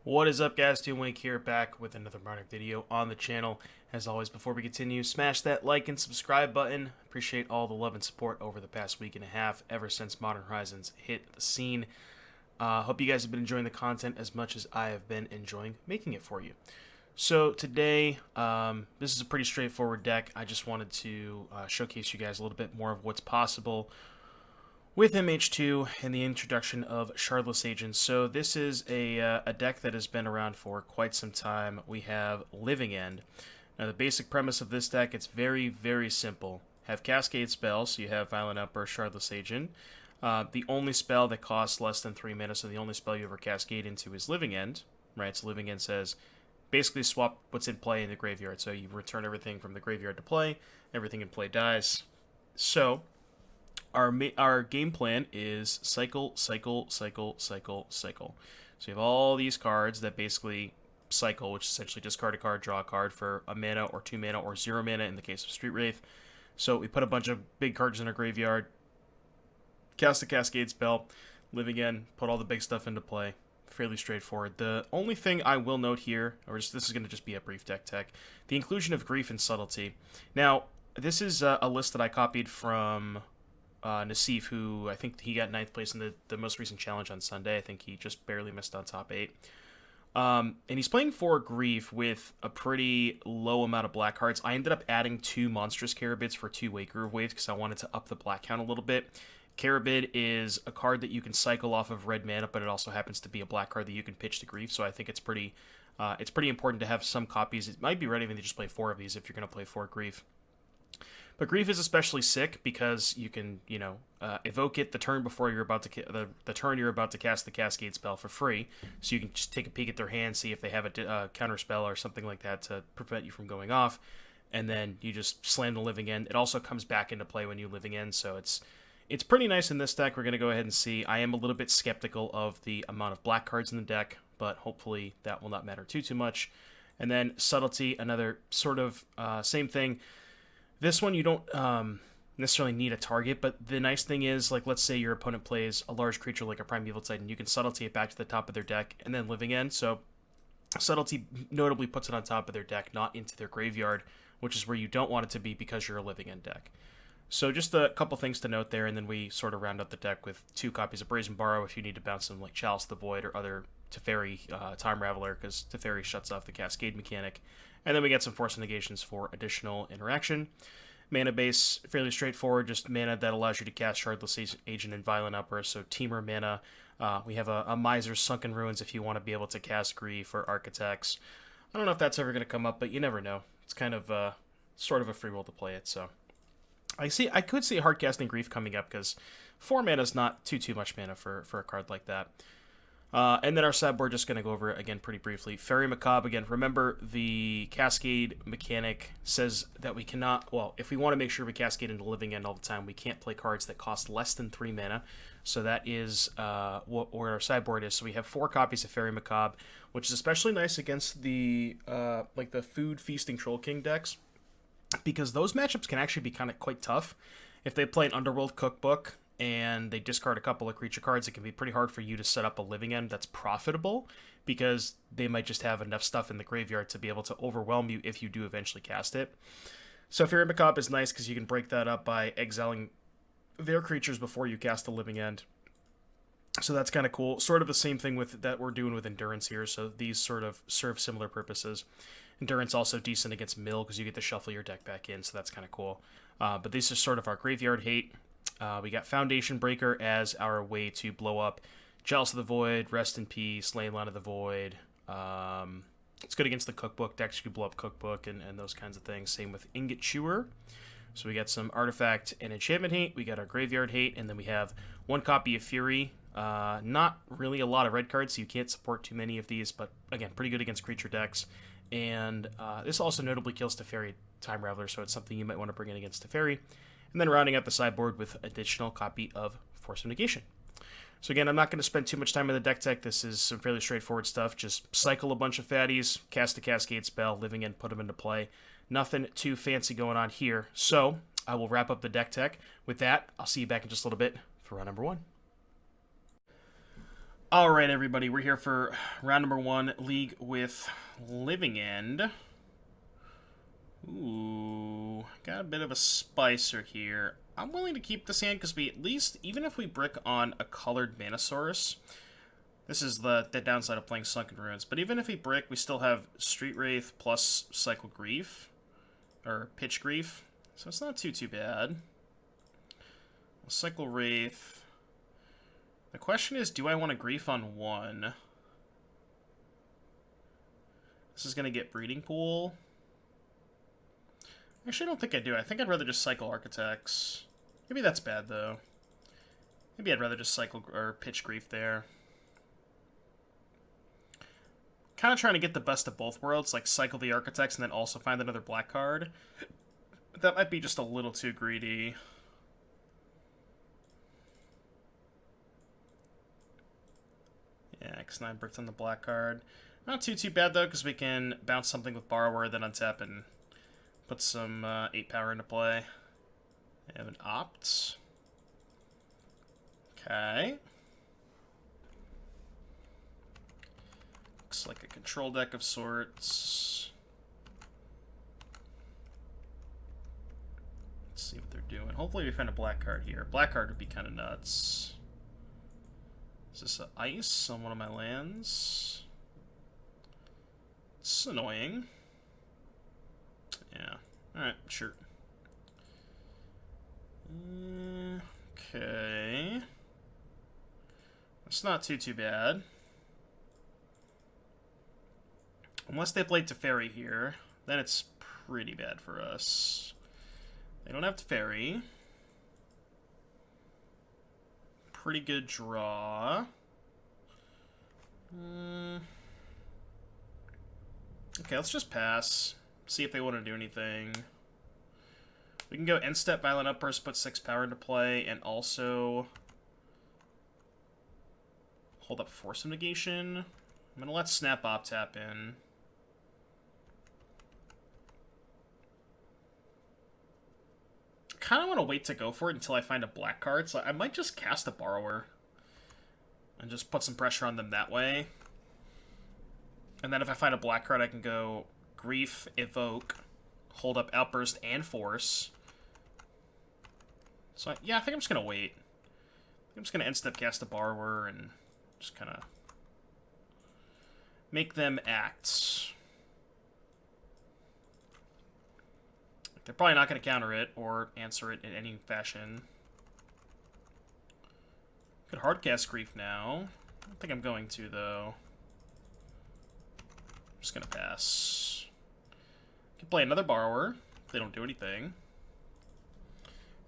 What is up, guys? Team Wink here, back with another Modern video on the channel. As always, before we continue, smash that like and subscribe button. Appreciate all the love and support over the past week and a half, ever since Modern Horizons hit the scene. Hope you guys have been enjoying the content as much as I have been enjoying making it for you. So today, this is a pretty straightforward deck. I just wanted to showcase you guys a little bit more of what's possible with MH2 and the introduction of Shardless Agent. So this is a deck that has been around for quite some time. We have Living End. Now the basic premise of this deck, it's very, very simple. Have Cascade spells, so you have Violent Outburst, Shardless Agent. The only spell that costs less than 3 mana, so the only spell you ever Cascade into is Living End, right? So Living End says, basically swap what's in play in the graveyard. So you return everything from the graveyard to play, everything in play dies. So our game plan is cycle, cycle, cycle, cycle, cycle. So you have all these cards that basically cycle, which essentially discard a card, draw a card for a mana or 2 mana or 0 mana in the case of Street Wraith. So we put a bunch of big cards in our graveyard, cast a Cascade spell, live again, put all the big stuff into play. Fairly straightforward. The only thing I will note here, this is going to just be a brief deck tech, the inclusion of Grief and Subtlety. Now, this is a list that I copied from Nassif, who I think he got 9th place in the most recent challenge on Sunday. I think he just barely missed on top 8. And he's playing 4 Grief with a pretty low amount of black cards. I ended up adding 2 Monstrous Carabids for 2 Wake Groove Waves because I wanted to up the black count a little bit. Carabid is a card that you can cycle off of red mana, but it also happens to be a black card that you can pitch to Grief, so I think it's pretty important to have some copies. It might be ready even to just play 4 of these if you're going to play 4 Grief. But Grief is especially sick because you can, evoke it the turn before you're about to the turn you're about to cast the Cascade spell for free. So you can just take a peek at their hand, see if they have a counter spell or something like that to prevent you from going off, and then you just slam the Living End. It also comes back into play when you Living End, so it's pretty nice in this deck. We're going to go ahead and see. I am a little bit skeptical of the amount of black cards in the deck, but hopefully that will not matter too much. And then Subtlety, another sort of same thing. This one, you don't necessarily need a target, but the nice thing is, like, let's say your opponent plays a large creature like a Primeval Titan, you can Subtlety it back to the top of their deck and then Living End. So Subtlety notably puts it on top of their deck, not into their graveyard, which is where you don't want it to be because you're a Living End deck. So just a couple things to note there, and then we sort of round up the deck with 2 copies of Brazen Borrow if you need to bounce them like Chalice the Void or other Teferi Time Raveler, because Teferi shuts off the Cascade mechanic. And then we get some Force Negations for additional interaction. Mana base, fairly straightforward, just mana that allows you to cast Shardless Agent and Violent Outburst, so Teamer mana. We have a Miser's Sunken Ruins if you want to be able to cast Grief or Architects. I don't know if that's ever going to come up, but you never know. It's kind of sort of a free roll to play it, so I could see hard casting Grief coming up because 4 mana is not too much mana for a card like that. And then our sideboard, just going to go over it again pretty briefly. Fairy Macabre, again, remember the Cascade mechanic says that we cannot, well, if we want to make sure we Cascade into Living End all the time, we can't play cards that cost less than 3 mana. So that is where our sideboard is. So we have 4 copies of Fairy Macabre, which is especially nice against the the Food Feasting Troll King decks, because those matchups can actually be quite tough. If they play an Underworld Cookbook and they discard a couple of creature cards, it can be pretty hard for you to set up a Living End that's profitable, because they might just have enough stuff in the graveyard to be able to overwhelm you if you do eventually cast it. So Fairy Macabre is nice because you can break that up by exiling their creatures before you cast a Living End. So that's kind of cool. Sort of the same thing that we're doing with Endurance here, so these sort of serve similar purposes. Endurance also decent against Mill because you get to shuffle your deck back in, so that's kind of cool. But this is sort of our graveyard hate. We got Foundation Breaker as our way to blow up Chalice of the Void, Rest in Peace, Leyline of the Void. It's good against the Cookbook decks. You can blow up Cookbook and those kinds of things. Same with Ingot Chewer. So we got some Artifact and Enchantment hate. We got our Graveyard hate, and then we have 1 copy of Fury. Not really a lot of red cards, so you can't support too many of these, but again, pretty good against creature decks. And this also notably kills Teferi Time Raveler, so it's something you might want to bring in against Teferi. And then rounding out the sideboard with additional copy of Force of Negation. So again, I'm not going to spend too much time on the deck tech. This is some fairly straightforward stuff. Just cycle a bunch of fatties, cast a Cascade spell, Living End, put them into play. Nothing too fancy going on here. So I will wrap up the deck tech. With that, I'll see you back in just a little bit for round number 1. Alright, everybody, we're here for round number 1, League with Living End. Ooh, got a bit of a spicer here. I'm willing to keep this hand because we at least, even if we brick on a colored Manosaurus, this is the downside of playing Sunken Ruins, but even if we brick, we still have Street Wraith plus Cycle Grief, or Pitch Grief, so it's not too bad. Cycle Wraith. The question is, do I want to Grief on 1? This is going to get Breeding Pool. Actually, I don't think I do. I think I'd rather just cycle Architects. Maybe that's bad, though. Maybe I'd rather just cycle or pitch Grief there. Kind of trying to get the best of both worlds, like cycle the Architects and then also find another black card. That might be just a little too greedy. Yeah, X9 bricked on the black card. Not too bad, though, because we can bounce something with Borrower, then untap and put some 8 power into play. I have an Opt. Okay. Looks like a control deck of sorts. Let's see what they're doing. Hopefully we find a black card here. Black card would be kind of nuts. Is this an ice on one of my lands? It's annoying. Yeah. Alright, sure. Okay. It's not too bad. Unless they play Teferi here, then it's pretty bad for us. They don't have Teferi. Pretty good draw. Okay, let's just pass. See if they want to do anything. We can go end step Violent Outburst, put 6 power into play, and also hold up Force of Negation. I'm gonna let Snap Op tap in. Kind of want to wait to go for it until I find a black card, so I might just cast a Borrower and just put some pressure on them that way. And then if I find a black card, I can go Grief, Evoke, hold up Outburst and Force. So yeah, I think I'm just gonna wait. I'm just gonna end step cast a Borrower and just kind of make them act. They're probably not going to counter it or answer it in any fashion. Could hardcast Grief now. I don't think I'm going to, though. I'm just going to pass. Can play another Borrower if they don't do anything.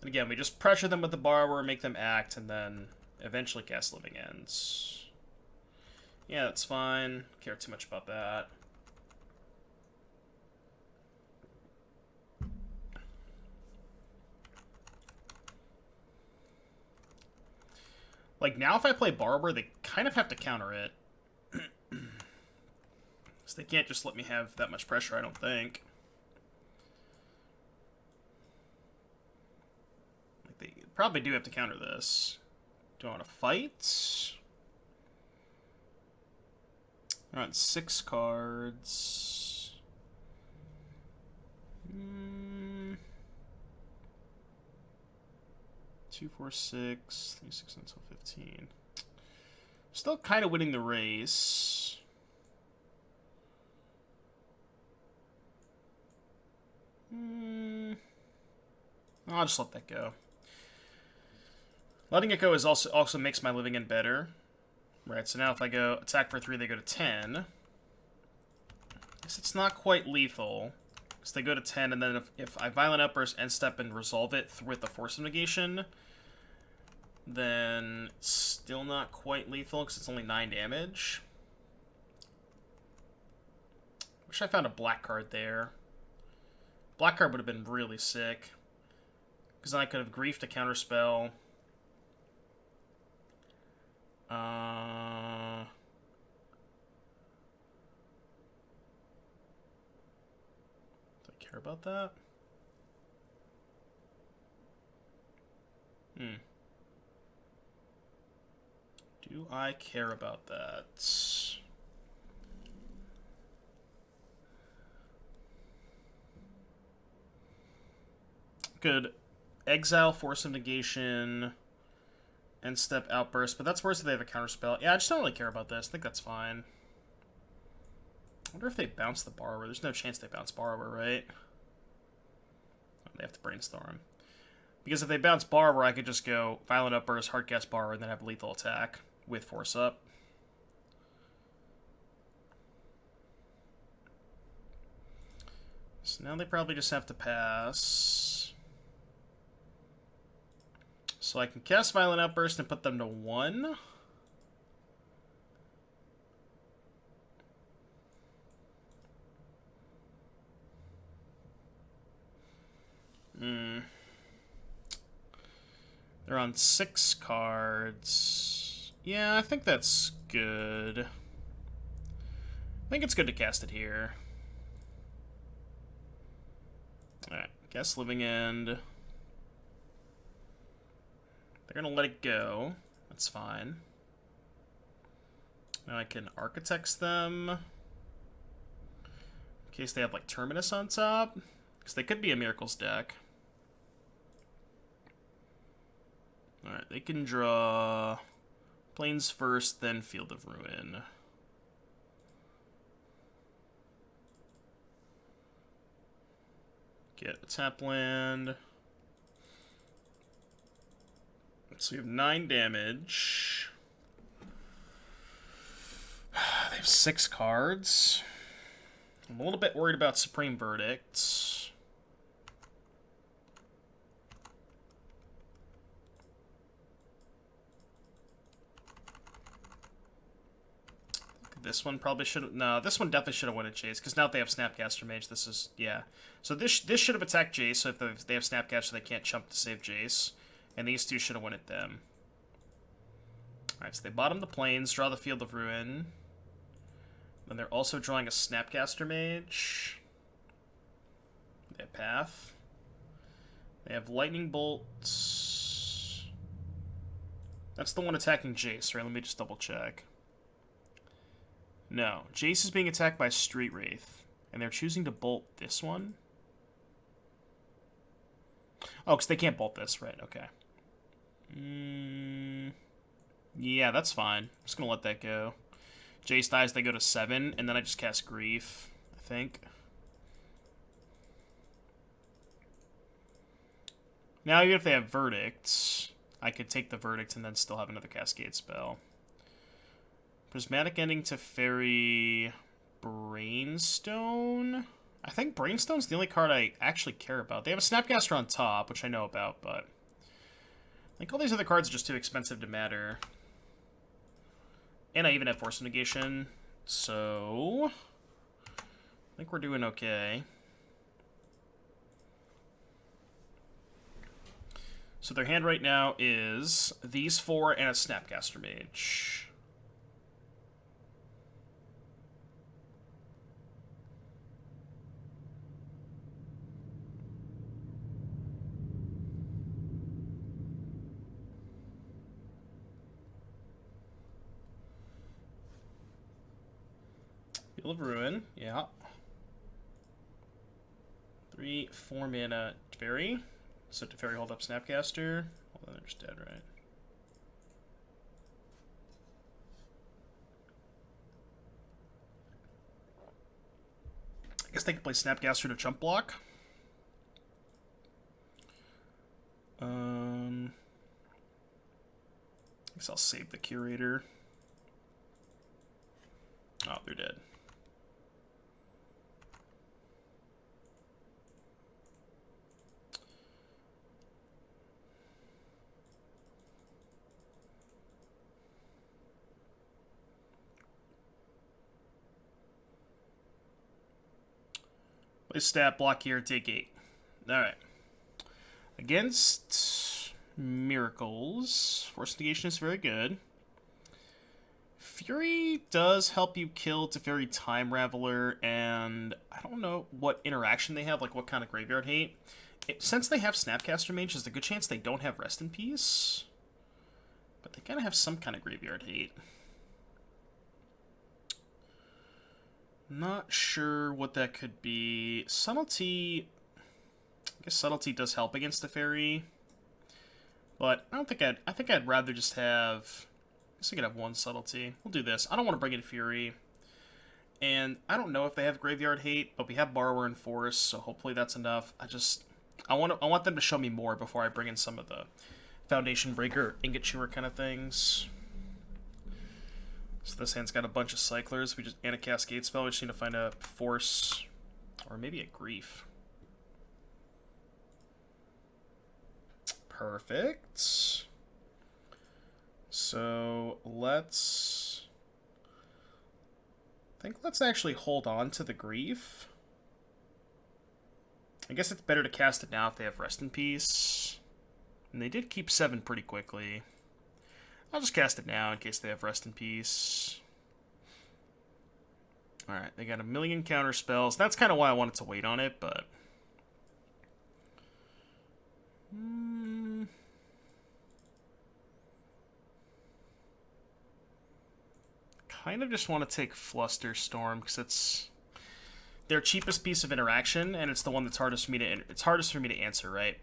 And again, we just pressure them with the Borrower, make them act, and then eventually cast Living Ends. Yeah, that's fine. Don't care too much about that. Like, now if I play Borrower, they kind of have to counter it. So they can't just let me have that much pressure, I don't think. Like, they probably do have to counter this. Do I want to fight? I want 6 cards. 2, 4, 6, 3, 6 until 15. Still kind of winning the race. I'll just let that go. Letting it go is also makes my Living End better. Right, so now if I go attack for 3, they go to 10. I guess it's not quite lethal. Because they go to 10, and then if I Violent Outburst, end step, and resolve it with the Force of Negation, then it's still not quite lethal, because it's only 9 damage. Wish I found a black card there. Black card would have been really sick. Because then I could have Grief to counterspell. Do I care about that? Do I care about that? Good. Exile, Force of Negation, End Step, Outburst, but that's worse if they have a counterspell. Yeah, I just don't really care about this. I think that's fine. I wonder if they bounce the Borrower. There's no chance they bounce Borrower, right? Oh, they have to brainstorm. Because if they bounce Borrower, I could just go Violent Outburst, Hardcast Borrower, and then have lethal attack with Force Up. So now they probably just have to pass. So I can cast Violent Outburst and put them to 1. They're on 6 cards. Yeah, I think that's good. I think it's good to cast it here. Alright, cast Living End. They're gonna let it go. That's fine. Now I can Architects them. In case they have, like, Terminus on top. Because they could be a Miracles deck. Alright, they can draw Plains first, then Field of Ruin. Get a tap land. So we have 9 damage. They have 6 cards. I'm a little bit worried about Supreme Verdict. This one probably should have... No, this one definitely should have won a Jace, because now if they have Snapcaster Mage, this is... Yeah. So this should have attacked Jace, so if they have Snapcaster, they can't jump to save Jace. And these two should have won at them. Alright, so they bottom the Plains, draw the Field of Ruin. Then they're also drawing a Snapcaster Mage. They have Path. They have Lightning Bolts. That's the one attacking Jace, right? Let me just double check. No, Jace is being attacked by Street Wraith, and they're choosing to bolt this one. Oh, because they can't bolt this, right? Okay. Yeah, that's fine. I'm just gonna let that go. Jace dies, they go to 7, and then I just cast Grief, I think. Now, even if they have Verdicts, I could take the Verdict and then still have another Cascade spell. Prismatic Ending to Fairy Brainstone? I think Brainstone's the only card I actually care about. They have a Snapcaster on top, which I know about, but... I think all these other cards are just too expensive to matter. And I even have Force of Negation, so... I think we're doing okay. So their hand right now is these 4 and a Snapcaster Mage. Field of Ruin, yeah. 3, 4 mana Teferi. So Teferi hold up Snapcaster. Well, then they're just dead, right? I guess they can play Snapcaster to jump block. I guess I'll save the Curator. Oh, they're dead. Play stat block here, take 8. Alright. Against Miracles, Force Negation is very good. Fury does help you kill Teferi Time Raveler, and I don't know what interaction they have, like what kind of graveyard hate. Since they have Snapcaster Mage, there's a good chance they don't have Rest in Peace. But they gotta have some kind of graveyard hate. Not sure what that could be. Subtlety... I guess Subtlety does help against the fairy. But I think I'd rather just have... I guess I could have one Subtlety. We'll do this. I don't want to bring in Fury. And I don't know if they have Graveyard Hate, but we have Borrower and Force, so hopefully that's enough. I want them to show me more before I bring in some of the Foundation Breaker, Ingot Chewer kind of things. So this hand's got a bunch of Cyclers. And a Cascade spell. We just need to find a Force, or maybe a Grief. Perfect. So let's actually hold on to the Grief. I guess it's better to cast it now if they have Rest in Peace. And they did keep 7 pretty quickly. I'll just cast it now in case they have Rest in Peace. Alright, they got a million counter spells. That's kind of why I wanted to wait on it, but... kind of just want to take Flusterstorm because it's their cheapest piece of interaction, and it's the one that's hardest for me to answer, right?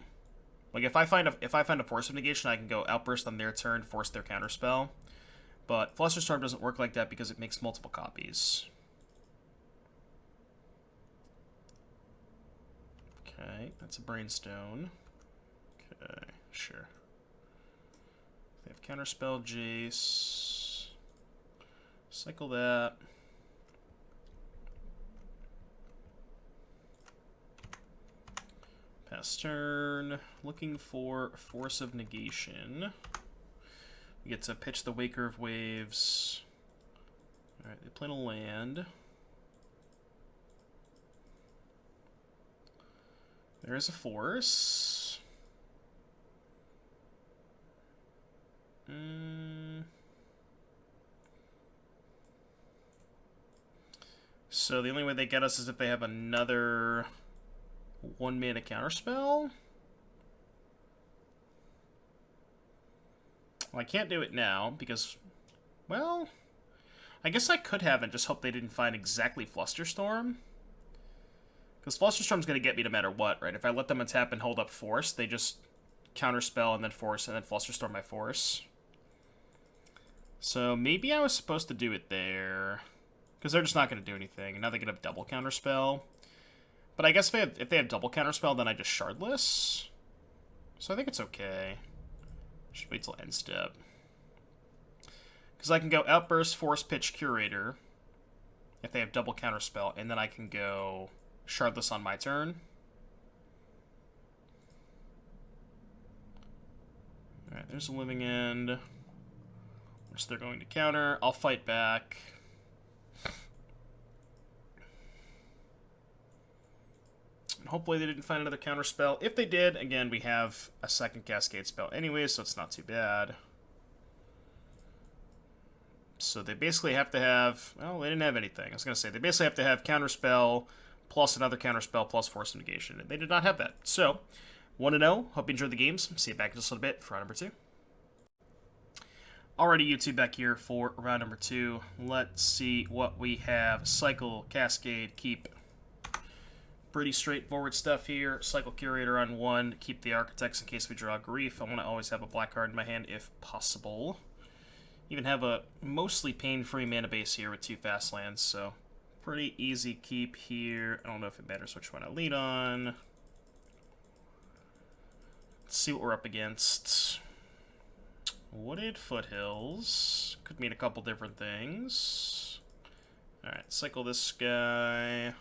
Like if I find a Force of Negation, I can go Outburst on their turn, force their counterspell. But Flusterstorm doesn't work like that because it makes multiple copies. Okay, that's a Brainstone. Okay, sure. They have Counterspell, Jace. Cycle that. Pass turn. Looking for Force of Negation. We get to pitch the Waker of Waves. Alright, they play a land. There is a Force. So the only way they get us is if they have another 1-mana counterspell. Well, I can't do it now because, well, I guess I could have and just hope they didn't find exactly Flusterstorm. Because Flusterstorm's going to get me no matter what, right? If I let them untap and hold up Force, they just counterspell and then Force and then Flusterstorm my Force. So maybe I was supposed to do it there. Because they're just not going to do anything. And now they can have double counterspell. But I guess if they have double counterspell, then I just Shardless. So I think it's okay. Should wait till end step. Because I can go Outburst, Force, Pitch, Curator. If they have double counterspell. And then I can go Shardless on my turn. Alright, there's a Living End. Which they're going to counter. I'll fight back. Hopefully they didn't find another counterspell. If they did, again, we have a second Cascade spell anyway, so it's not too bad. So they basically have to have... well, they didn't have anything. I was going to say, they basically have to have counterspell plus another counterspell plus Force of Negation. And they did not have that. So, 1-0. Hope you enjoyed the games. See you back in just a little bit for round number 2. Alrighty, YouTube, back here for round number 2. Let's see what we have. Cycle, Cascade, keep... pretty straightforward stuff here. Cycle Curator on 1. Keep the Architects in case we draw Grief. I want to always have a black card in my hand if possible. Even have a mostly pain-free mana base here with 2 fast lands, so pretty easy keep here. I don't know if it matters which one I lead on. Let's see what we're up against. Wooded Foothills. Could mean a couple different things. Alright, cycle this guy.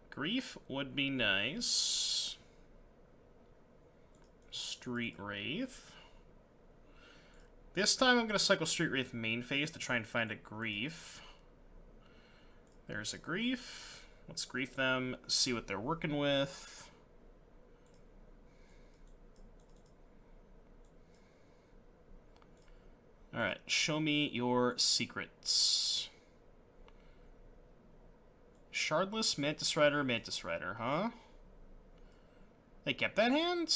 Grief would be nice. Street Wraith. This time I'm going to cycle Street Wraith main phase to try and find a Grief. There's a Grief. Let's Grief them, see what they're working with. Alright, show me your secrets. Shardless, Mantis Rider, huh? They kept that hand?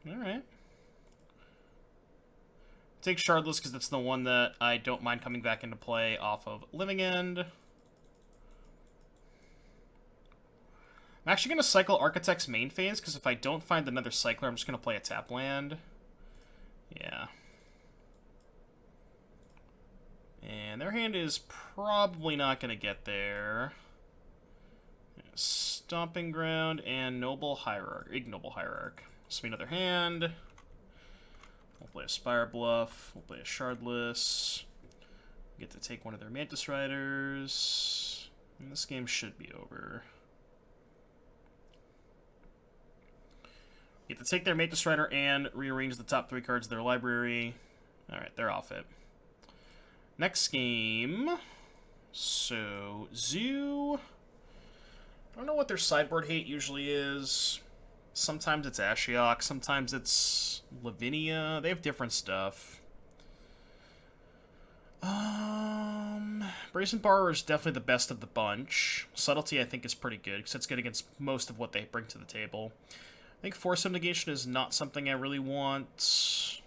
Alright. Take Shardless because that's the one that I don't mind coming back into play off of Living End. I'm actually going to cycle Architect's main phase, because if I don't find another cycler, I'm just going to play a tap land. Yeah. And their hand is probably not going to get there. Stomping Ground and Noble Hierarch. Ignoble Hierarch. So another hand. We'll play a Spire Bluff. We'll play a Shardless. Get to take one of their Mantis Riders. And this game should be over. Get to take their Mantis Rider and rearrange the top 3 cards of their library. Alright, they're off it. Next game. So, Zoo. I don't know what their sideboard hate usually is. Sometimes it's Ashiok, sometimes it's Lavinia. They have different stuff. Brazen Borrower is definitely the best of the bunch. Subtlety, I think, is pretty good, because it's good against most of what they bring to the table. I think Force of Negation is not something I really want.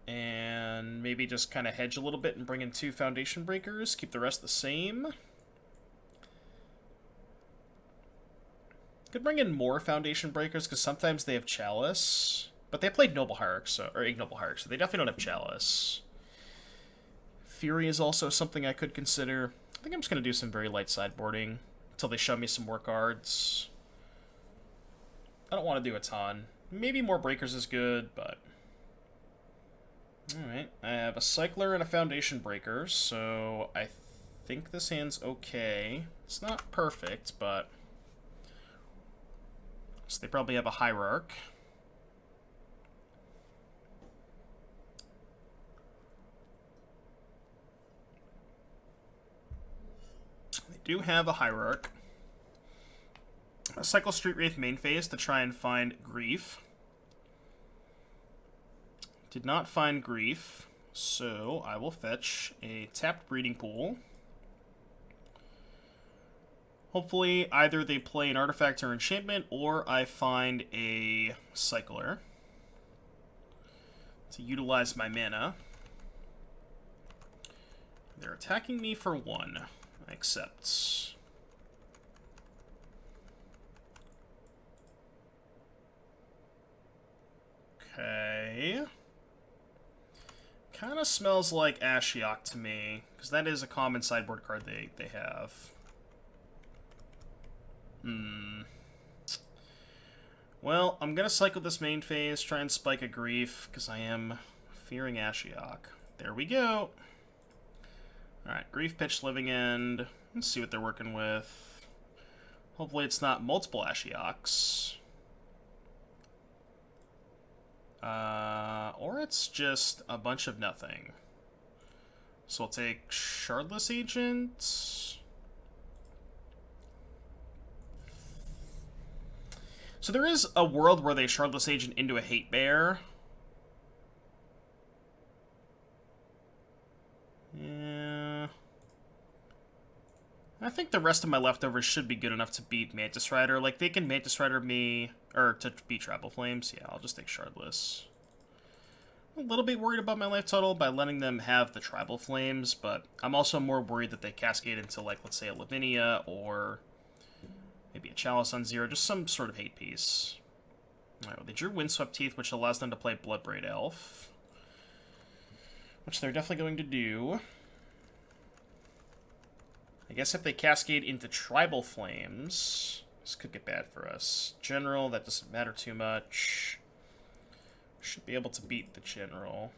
And maybe just kind of hedge a little bit and bring in 2 Foundation Breakers. Keep the rest the same. Could bring in more Foundation Breakers, because sometimes they have Chalice. But they played Noble Hierarch, or Ignoble Hierarch, so they definitely don't have Chalice. Fury is also something I could consider. I think I'm just going to do some very light sideboarding until they show me some more cards. I don't want to do a ton. Maybe more Breakers is good, but... Alright, I have a Cycler and a Foundation Breaker, so I think this hand's okay. It's not perfect, but... So they probably have a Hierarch. They do have a Hierarch. A Cycle Street Wraith main phase to try and find Grief. Did not find Grief, so I will fetch a tapped Breeding Pool. Hopefully either they play an artifact or enchantment, or I find a Cycler to utilize my mana. They're attacking me for 1. I accept. Okay. Kind of smells like Ashiok to me, because that is a common sideboard card they have. Well, I'm going to cycle this main phase, try and spike a Grief, because I am fearing Ashiok. There we go. Alright, Grief pitch Living End. Let's see what they're working with. Hopefully it's not multiple Ashioks. Or it's just a bunch of nothing. So we'll take Shardless Agent. So there is a world where they Shardless Agent into a Hate Bear. Yeah. I think the rest of my leftovers should be good enough to beat Mantis Rider. Like, they can Mantis Rider me, or to beat Tribal Flames. Yeah, I'll just take Shardless. I'm a little bit worried about my life total by letting them have the Tribal Flames, but I'm also more worried that they cascade into, like, let's say a Lavinia, or maybe a Chalice on 0, just some sort of hate piece. Alright, well, they drew Windswept Teeth, which allows them to play Bloodbraid Elf, which they're definitely going to do. I guess if they cascade into Tribal Flames, this could get bad for us. General, that doesn't matter too much. Should be able to beat the General.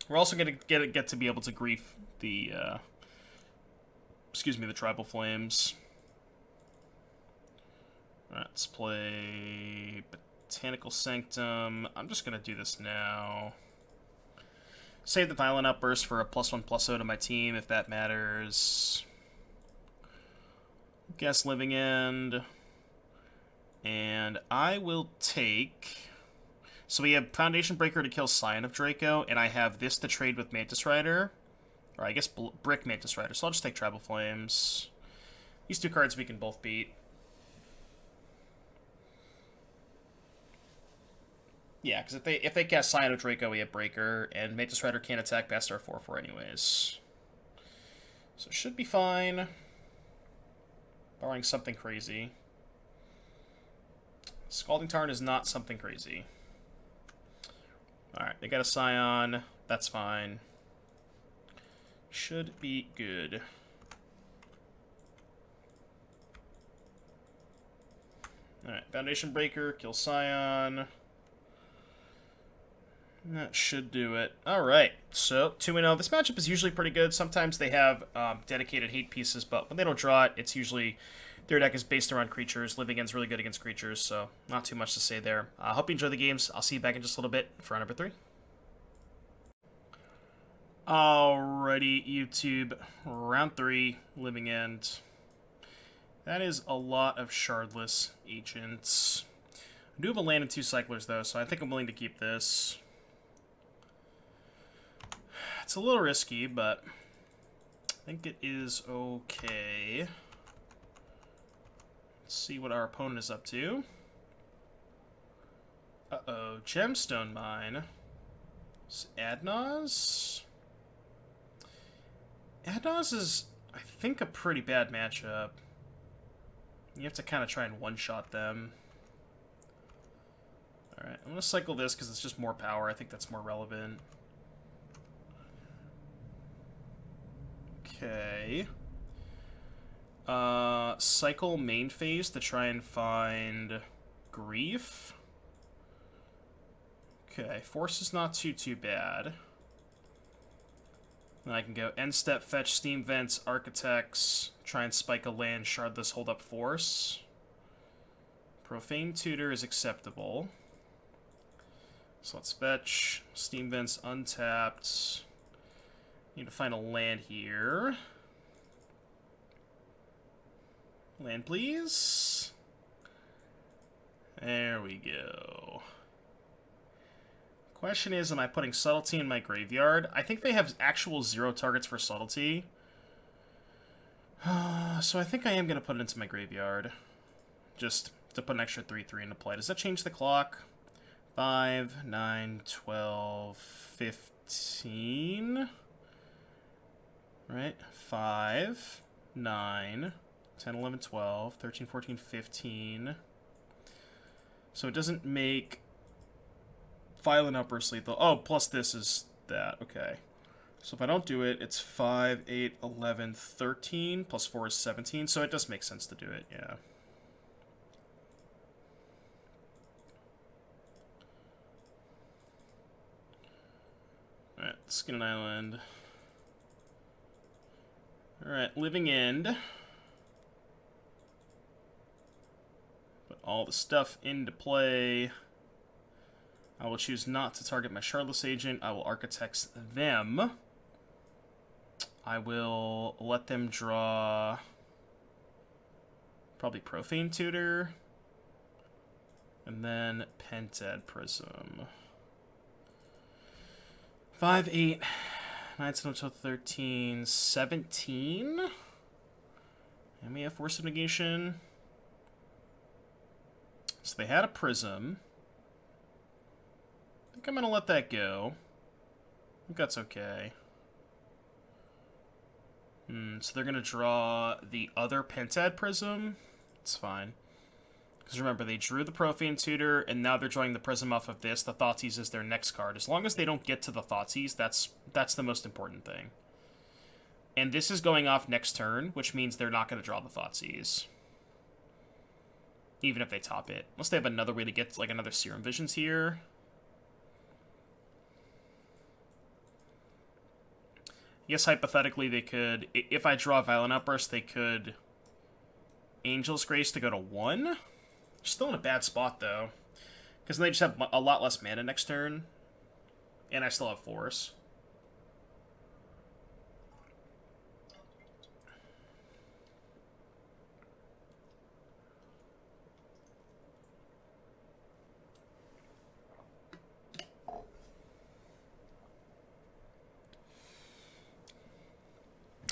We're also going to get to be able to grief the, the Tribal Flames. Alright, let's play Botanical Sanctum. I'm just going to do this now. Save the Violent Outburst for a +1/+0 to my team, if that matters. Guess Living End. And I will take... So we have Foundation Breaker to kill Scion of Draco, and I have this to trade with Mantis Rider. Or I guess Brick Mantis Rider, so I'll just take Tribal Flames. These two cards we can both beat. Yeah, because if they cast Cyano Draco, we have Breaker, and Mantis Rider can't attack past our 4/4 anyways. So it should be fine. Barring something crazy. Scalding Tarn is not something crazy. Alright, they got a Scion. That's fine. Should be good. Alright, Foundation Breaker, kill Scion. That should do it. Alright, so 2-0. This matchup is usually pretty good. Sometimes they have dedicated hate pieces, but when they don't draw it, it's usually their deck is based around creatures. Living End's really good against creatures, so not too much to say there. Hope you enjoy the games. I'll see you back in just a little bit for round number 3. Alrighty, YouTube. Round 3, Living End. That is a lot of Shardless Agents. I do have a land and 2 Cyclers, though, so I think I'm willing to keep this. It's a little risky, but I think it is okay. Let's see what our opponent is up to. Uh-oh, Gemstone Mine. It's Adnaz? Adnaz is, I think, a pretty bad matchup. You have to kind of try and one-shot them. Alright, I'm going to cycle this because it's just more power. I think that's more relevant. Okay. Cycle main phase to try and find Grief. Okay, Force is not too bad. Then I can go end step, fetch, Steam Vents, Architects, try and spike a land, Shardless, hold up Force. Profane Tutor is acceptable. So let's fetch, Steam Vents untapped. Need to find a land here. Land, please. There we go. Question is, am I putting Subtlety in my graveyard? I think they have actual 0 targets for Subtlety. So I think I am going to put it into my graveyard. Just to put an extra 3/3 into play. Does that change the clock? 5, 9, 12, 15... Right? 5, 9, 10, 11, 12, 13, 14, 15. So it doesn't make Violent Outburst lethal. Oh, plus this is that. Okay. So if I don't do it, it's 5, 8, 11, 13. Plus 4 is 17. So it does make sense to do it, yeah. Alright, Skin an Island. Alright, Living End. Put all the stuff into play. I will choose not to target my Shardless Agent. I will Architects them. I will let them draw probably Profane Tutor. And then Pentad Prism. 5, 8... 9, 10, 12, 13, 17. And we have Force of Negation. So they had a Prism. I think I'm going to let that go. I think that's okay. So they're going to draw the other Pentad Prism. It's fine. Because remember, they drew the Profane Tutor, and now they're drawing the Prism off of this. The Thoughtseize is their next card. As long as they don't get to the Thoughtseize, that's the most important thing. And this is going off next turn, which means they're not going to draw the Thoughtseize. Even if they top it. Unless they have another way to get, like, another Serum Visions here. Yes, hypothetically, they could... If I draw Violent Outburst, they could... Angel's Grace to go to 1? Still in a bad spot, though. Because they just have a lot less mana next turn. And I still have Force.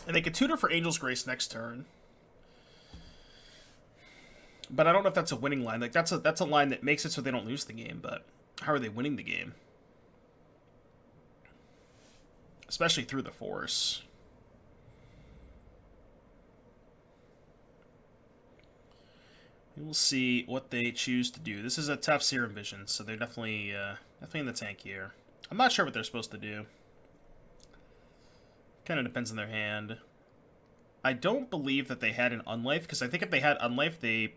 And they could tutor for Angel's Grace next turn. But I don't know if that's a winning line. Like, that's a line that makes it so they don't lose the game, but how are they winning the game? Especially through the Force. We'll see what they choose to do. This is a tough Serum Vision, so they're definitely in the tank here. I'm not sure what they're supposed to do. Kind of depends on their hand. I don't believe that they had an Unlife, because I think if they had Unlife, they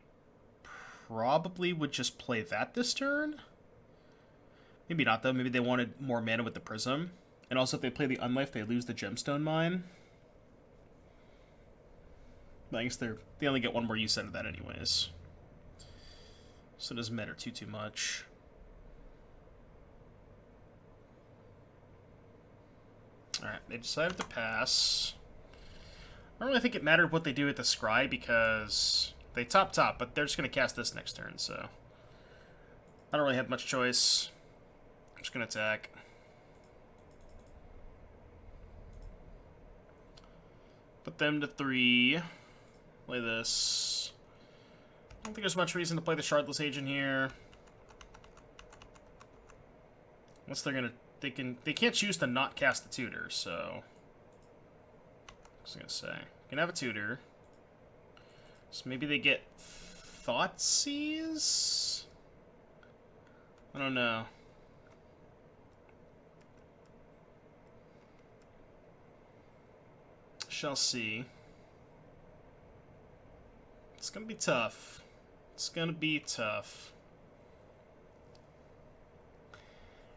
probably would just play that this turn. Maybe not, though. Maybe they wanted more mana with the Prism. And also, if they play the Unlife, they lose the Gemstone Mine. I guess they only get one more use out of that anyways. So it doesn't matter too much. Alright, they decided to pass. I don't really think it mattered what they do with the Scry because they top, but they're just going to cast this next turn, so I don't really have much choice. I'm just going to attack. Put them to 3. Play this. I don't think there's much reason to play the Shardless Agent here. Unless they're gonna, they can't choose to not cast the tutor, so I was gonna say, can have a tutor. So maybe they get Thoughtseize? I don't know. Shall see. It's gonna be tough. It's gonna be tough.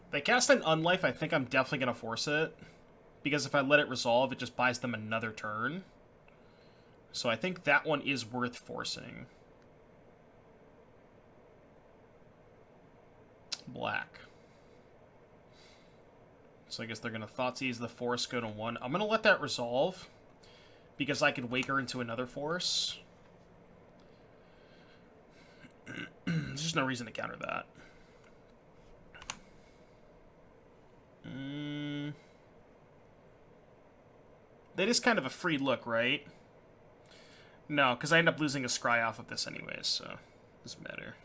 If they cast an Unlife, I think I'm definitely gonna force it. Because if I let it resolve, it just buys them another turn. So I think that one is worth forcing. Black. So I guess they're gonna Thoughtseize the Force, go to 1. I'm gonna let that resolve. Because I could wake her into another Force. There's just no reason to counter that. That is kind of a free look, right? No, because I end up losing a Scry off of this anyways, so it doesn't matter.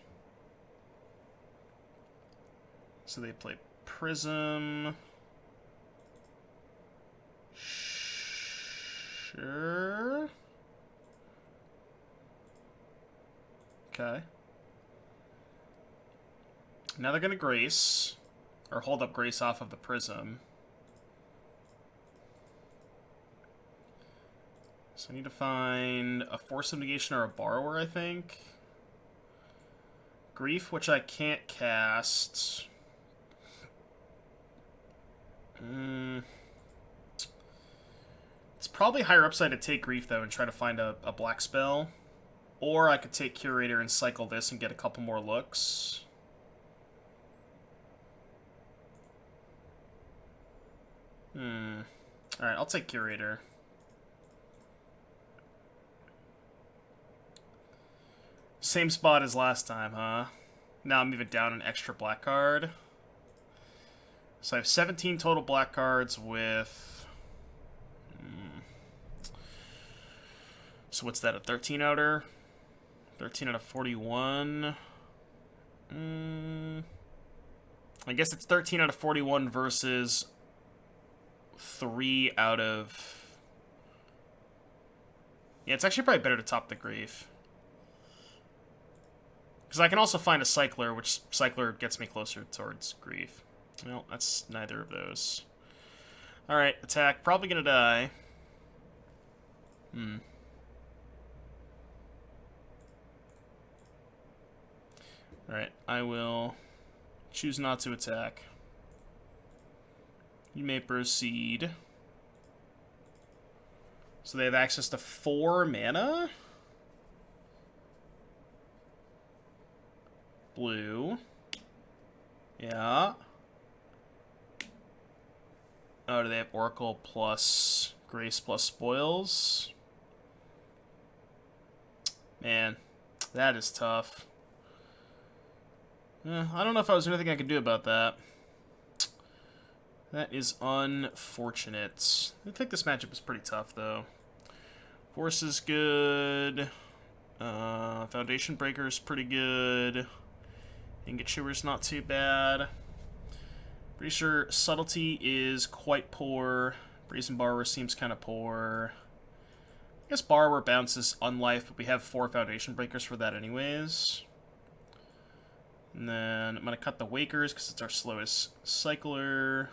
So they play Prism. Sure. Okay. Now they're going to Grace. Or hold up Grace off of the Prism. So I need to find a Force of Negation or a Borrower, I think. Grief, which I can't cast. It's probably higher upside to take Grief, though, and try to find a black spell. Or I could take Curator and cycle this and get a couple more looks. Alright, I'll take Curator. Same spot as last time, huh? Now I'm even down an extra black card. So I have 17 total black cards with... So what's that, a 13 outer? 13 out of 41. I guess it's 13 out of 41 versus 3 out of... Yeah, it's actually probably better to top the Grief. Because I can also find a Cycler, which Cycler gets me closer towards Grief. Well, that's neither of those. Alright, attack. Probably gonna die. Alright, I will choose not to attack. You may proceed. So they have access to 4 mana? Blue. Yeah. Oh, do they have Oracle plus Grace plus Spoils? Man, that is tough. I don't know if there was anything I could do about that. That is unfortunate. I think this matchup is pretty tough, though. Force is good. Foundation Breaker is pretty good. Ingot Chewer's not too bad. Pretty sure Subtlety is quite poor. Brazen Borrower seems kind of poor. I guess Borrower bounces Unlife, but we have 4 Foundation Breakers for that anyways. And then I'm going to cut the Wakers because it's our slowest cycler.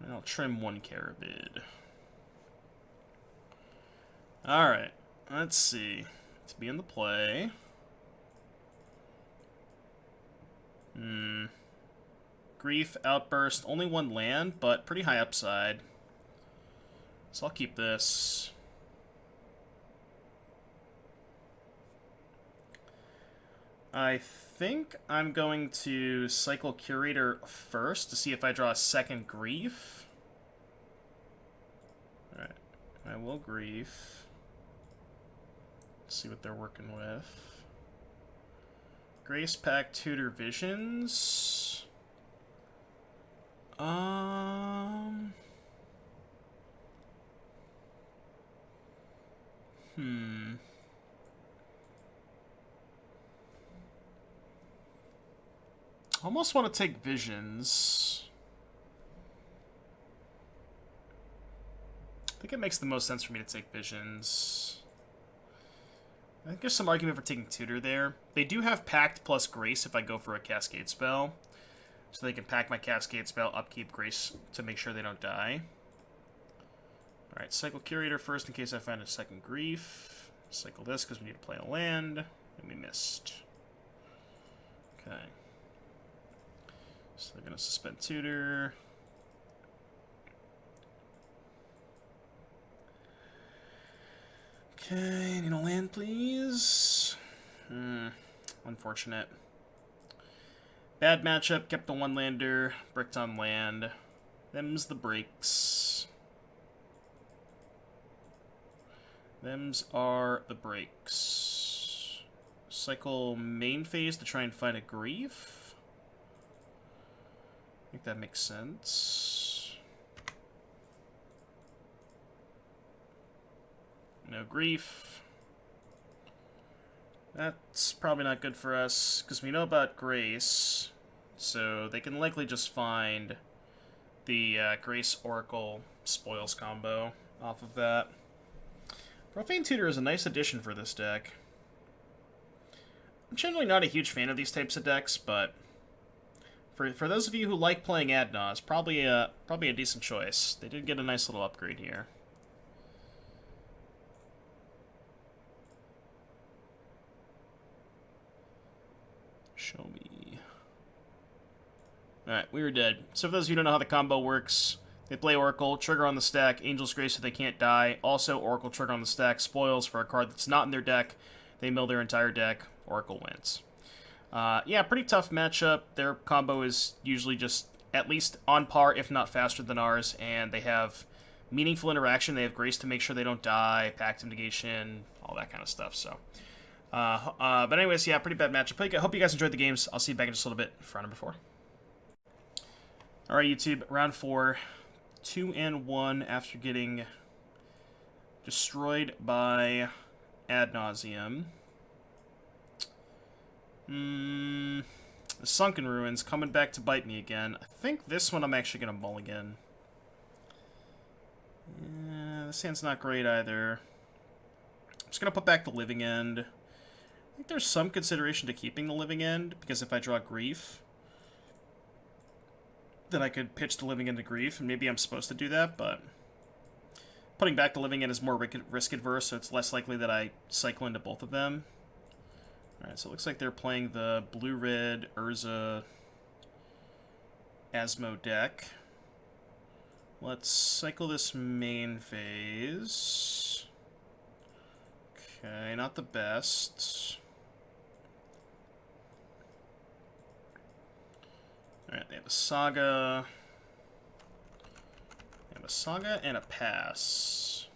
And I'll trim 1 Carabid. Alright, let's see. Let's be in the play. Grief, Outburst, only 1 land, but pretty high upside. So I'll keep this. I think I'm going to cycle Curator first to see if I draw a second Grief. Alright, I will Grief. Let's see what they're working with. Grace Pack, Tutor Visions. Almost want to take Visions. I think it makes the most sense for me to take Visions. I think there's some argument for taking Tutor there. They do have Pact plus Grace if I go for a Cascade spell. So they can pack my Cascade spell, upkeep Grace to make sure they don't die. Alright, cycle Curator first in case I find a second Grief. Cycle this because we need to play a land. And we missed. Okay. So they're going to suspend Tutor. Okay, need a land, please. Unfortunate. Bad matchup, kept the 1-lander, bricked on land. Them's the breaks. Them's are the breaks. Cycle main phase to try and find a Grief. I think that makes sense. No Grief. That's probably not good for us, because we know about Grace, so they can likely just find the Grace Oracle Spoils combo off of that. Profane Tutor is a nice addition for this deck. I'm generally not a huge fan of these types of decks, but for those of you who like playing Adnaz, probably a decent choice. They did get a nice little upgrade here. Show me. Alright, we were dead. So for those of you who don't know how the combo works, they play Oracle, trigger on the stack, Angel's Grace so they can't die. Also, Oracle trigger on the stack, spoils for a card that's not in their deck. They mill their entire deck, Oracle wins. Yeah, pretty tough matchup. Their combo is usually just at least on par, if not faster than ours, and they have meaningful interaction. They have Grace to make sure they don't die, Pact Negation, all that kind of stuff, so... but anyways, yeah, pretty bad matchup. I hope you guys enjoyed the games. I'll see you back in just a little bit for round number 4. Alright, YouTube, round 4. 2-1 after getting destroyed by Ad Nauseam. The Sunken Ruins coming back to bite me again. I think this one I'm actually going to mulligan. Yeah, this hand's not great either. I'm just going to put back the Living End. I think there's some consideration to keeping the Living End, because if I draw Grief, then I could pitch the Living End to Grief, and maybe I'm supposed to do that, but putting back the Living End is more risk-adverse, so it's less likely that I cycle into both of them. Alright, so it looks like they're playing the blue-red Urza Asmo deck. Let's cycle this main phase. Okay, not the best. Alright, they have a Saga. They have a Saga and a Pass.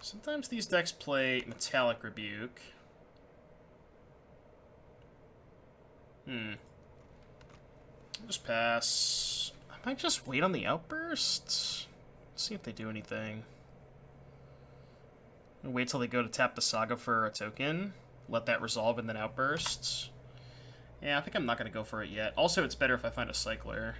Sometimes these decks play Metallic Rebuke. I'll just pass. I might just wait on the Outburst. See if they do anything. Wait till they go to tap the Saga for a token. Let that resolve and then outbursts. Yeah, I think I'm not going to go for it yet. Also, it's better if I find a Cycler.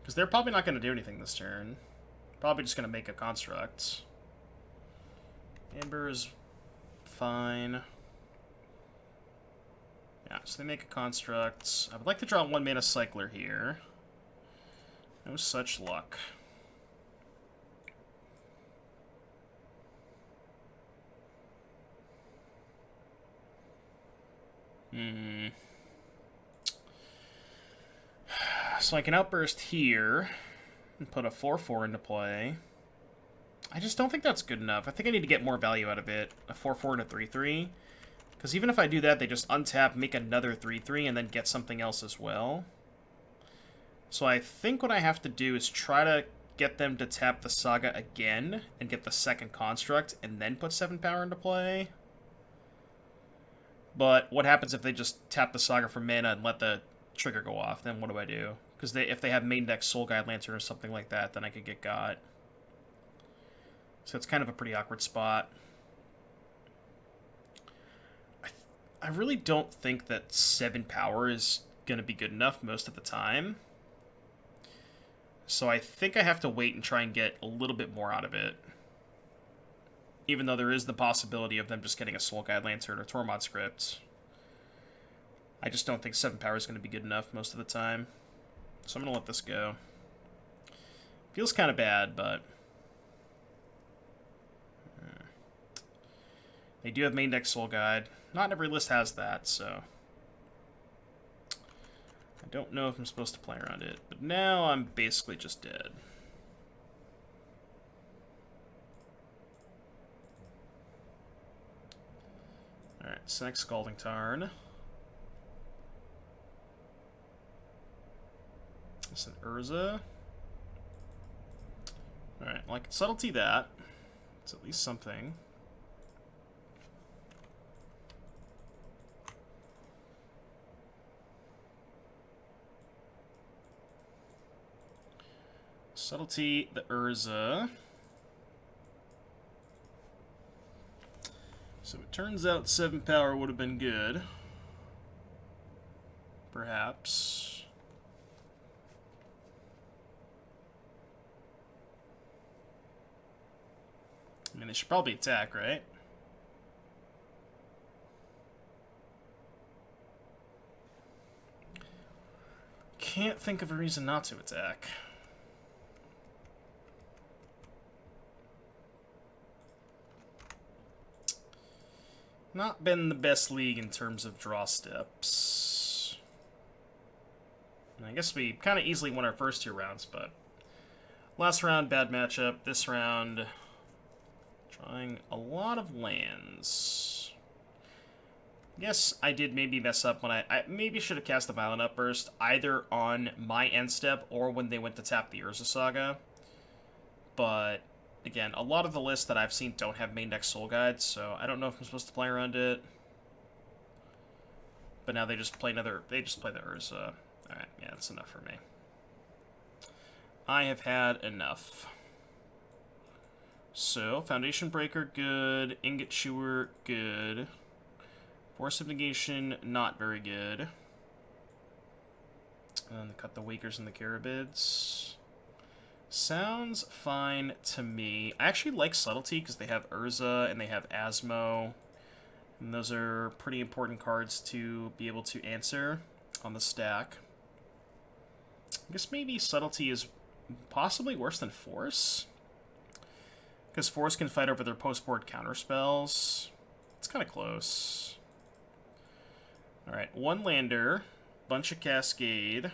Because they're probably not going to do anything this turn. Probably just going to make a Construct. Amber is fine. Yeah, so they make a Construct. I would like to draw 1 mana Cycler here. No such luck. So I can outburst here and put a 4/4 into play. I just don't think that's good enough. I think I need to get more value out of it. A 4/4 and a 3/3. Because even if I do that, they just untap, make another 3/3, and then get something else as well. So I think what I have to do is try to get them to tap the Saga again and get the second Construct, and then put 7 power into play. But what happens if they just tap the Saga for mana and let the trigger go off? Then what do I do? Because if they have main deck Soul Guide Lantern or something like that, then I could get got. So it's kind of a pretty awkward spot. I really don't think that 7 power is going to be good enough most of the time. So I think I have to wait and try and get a little bit more out of it. Even though there is the possibility of them just getting a Soul Guide Lantern or Tormod script. I just don't think 7 power is going to be good enough most of the time. So I'm going to let this go. Feels kind of bad, but... They do have main deck Soul Guide. Not every list has that, so... I don't know if I'm supposed to play around it. But now I'm basically just dead. Alright, so next Scalding Tarn. It's an Urza. Alright, well I can subtlety that. It's at least something. Subtlety the Urza. So it turns out 7 power would have been good. Perhaps. I mean, they should probably attack, right? Can't think of a reason not to attack. Not been the best league in terms of draw steps. I guess we kind of easily won our first 2 rounds, but... Last round, bad matchup. This round, drawing a lot of lands. I guess I did maybe mess up when I maybe should have cast the Violent Outburst either on my end step or when they went to tap the Urza Saga. But... Again, a lot of the lists that I've seen don't have main deck Soul Guides, so I don't know if I'm supposed to play around it. But now they just play the Urza. Alright, yeah, that's enough for me. I have had enough. So, Foundation Breaker, good. Ingot Chewer, good. Force of Negation, not very good. And cut the Wakers and the Carabids. Sounds fine to me. I actually like Subtlety because they have Urza and they have Asmo. And those are pretty important cards to be able to answer on the stack. I guess maybe Subtlety is possibly worse than Force. Because Force can fight over their post-board counterspells. It's kind of close. Alright, 1 lander, bunch of Cascade,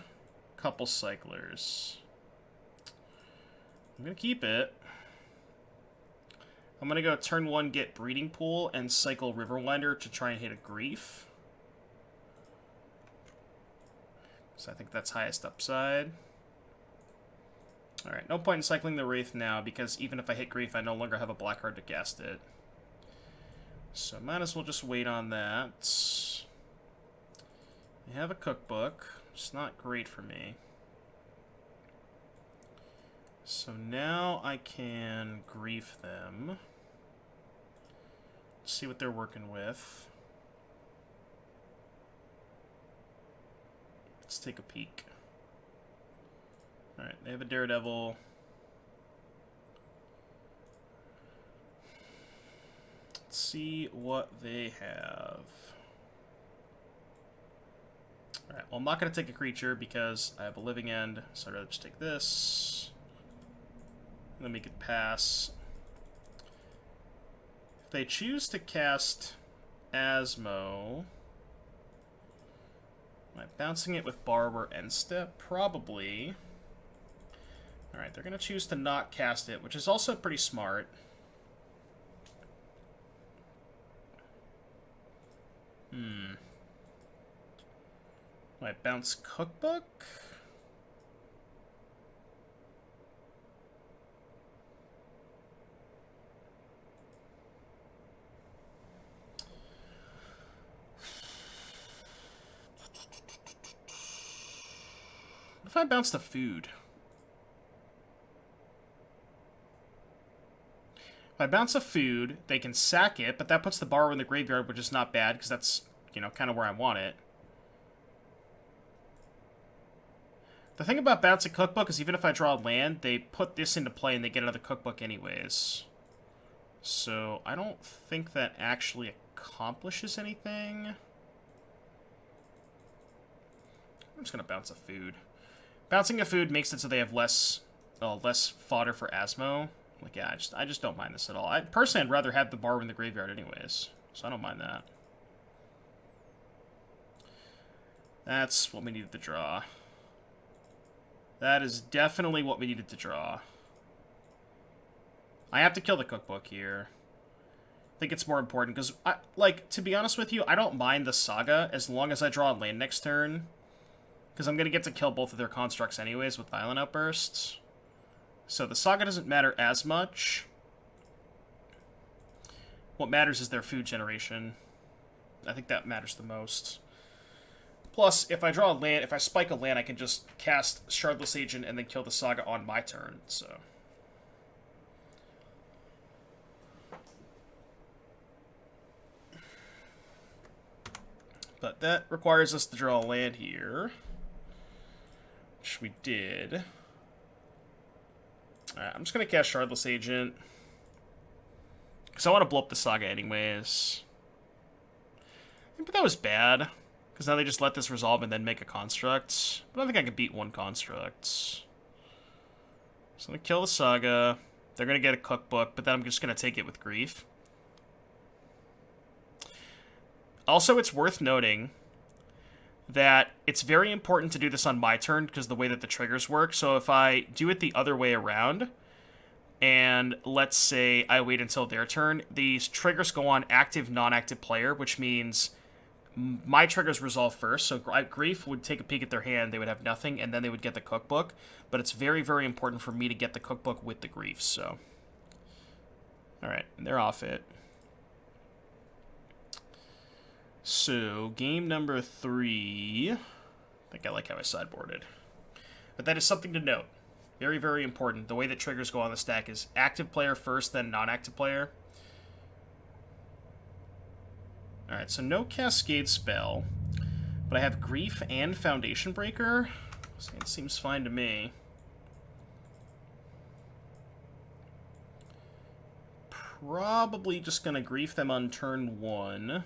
couple Cyclers. I'm going to keep it. I'm going to go turn 1, get Breeding Pool, and cycle Riverwinder to try and hit a Grief. So I think that's highest upside. Alright, no point in cycling the Wraith now, because even if I hit Grief, I no longer have a black card to cast it. So might as well just wait on that. I have a cookbook. It's not great for me. So now I can grief them. See what they're working with. Let's take a peek. Alright, they have a Daredevil. Let's see what they have. Alright, well, I'm not going to take a creature because I have a living end, so I'd rather just take this. And then we could pass. If they choose to cast Asmo, am I bouncing it with Borrower End Step? Probably. Alright, they're going to choose to not cast it, which is also pretty smart. Might bounce Cookbook? What if I bounce the food? If I bounce a food, they can sack it, but that puts the borrower in the graveyard, which is not bad, because that's, you know, kind of where I want it. The thing about bouncing Cookbook is even if I draw land, they put this into play and they get another Cookbook anyways. So I don't think that actually accomplishes anything. I'm just going to bounce a food. Bouncing a food makes it so they have less fodder for Asmo. Like, yeah, I just don't mind this at all. Personally, I'd rather have the borrower in the graveyard anyways, so I don't mind that. That's what we needed to draw. That is definitely what we needed to draw. I have to kill the Cookbook here. I think it's more important, because, like, to be honest with you, I don't mind the Saga as long as I draw a land next turn. Because I'm going to get to kill both of their constructs anyways with Violent Outbursts. So the Saga doesn't matter as much. What matters is their food generation. I think that matters the most. Plus, if I draw a land, if I spike a land, I can just cast Shardless Agent and then kill the Saga on my turn, so. But that requires us to draw a land here. Which we did. Alright, I'm just going to cast Shardless Agent. Because I want to blow up the Saga anyways. But that was bad. Because now they just let this resolve and then make a construct. But I don't think I can beat one construct. So I'm going to kill the Saga. They're going to get a Cookbook, but then I'm just going to take it with Grief. Also, it's worth noting that it's very important to do this on my turn because of the way that the triggers work. So if I do it the other way around, and let's say I wait until their turn, these triggers go on active, non-active player, which means my triggers resolve first. So Grief would take a peek at their hand, they would have nothing, and then they would get the Cookbook. But it's very, very important for me to get the Cookbook with the Grief, so. Alright, they're off it. So, game number 3. I think I like how I sideboarded. But that is something to note. Very, very important. The way that triggers go on the stack is active player first, then non-active player. Alright, so no Cascade spell. But I have Grief and Foundation Breaker. So it seems fine to me. Probably just going to Grief them on turn 1.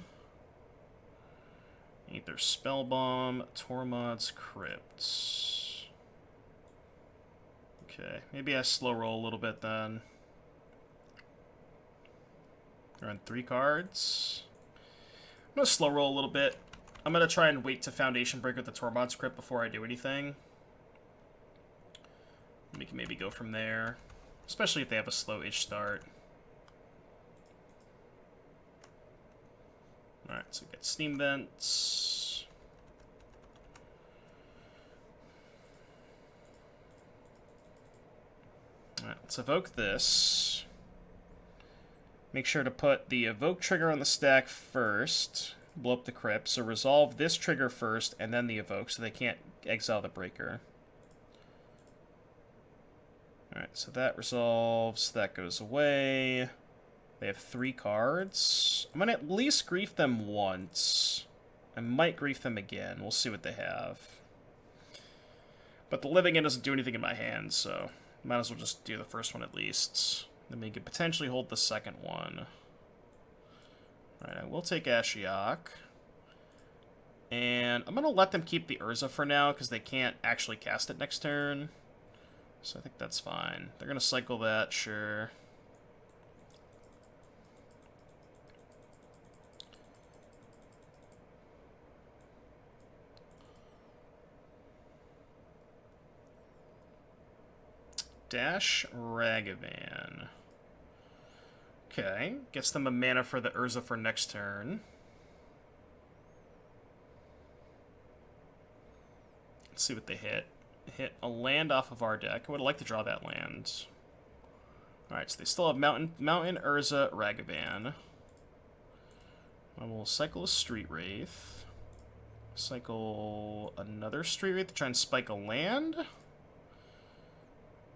Either Spellbomb, Tormod's Crypts. Okay, maybe I slow roll a little bit then. Run 3 cards. I'm going to slow roll a little bit. I'm going to try and wait to Foundation Breaker the Tormod's Crypt before I do anything. We can maybe go from there. Especially if they have a slow-ish start. Alright, so we get Steam Vents. Alright, let's evoke this. Make sure to put the evoke trigger on the stack first. Blow up the crypt. So resolve this trigger first and then the evoke so they can't exile the breaker. Alright. Alright, so that resolves. That goes away. They have 3 cards. I'm going to at least grief them once. I might grief them again. We'll see what they have. But the living end doesn't do anything in my hand, so might as well just do the first one at least. Then we could potentially hold the second one. Alright, I will take Ashiok. And I'm going to let them keep the Urza for now, because they can't actually cast it next turn. So I think that's fine. They're going to cycle that, sure. Dash Ragavan. Okay, gets them a mana for the Urza for next turn. Let's see what they hit. Hit a land off of our deck. I would like to draw that land. Alright, so they still have Mountain, Urza, Ragavan. I will cycle a Street Wraith. Cycle another Street Wraith to try and spike a land.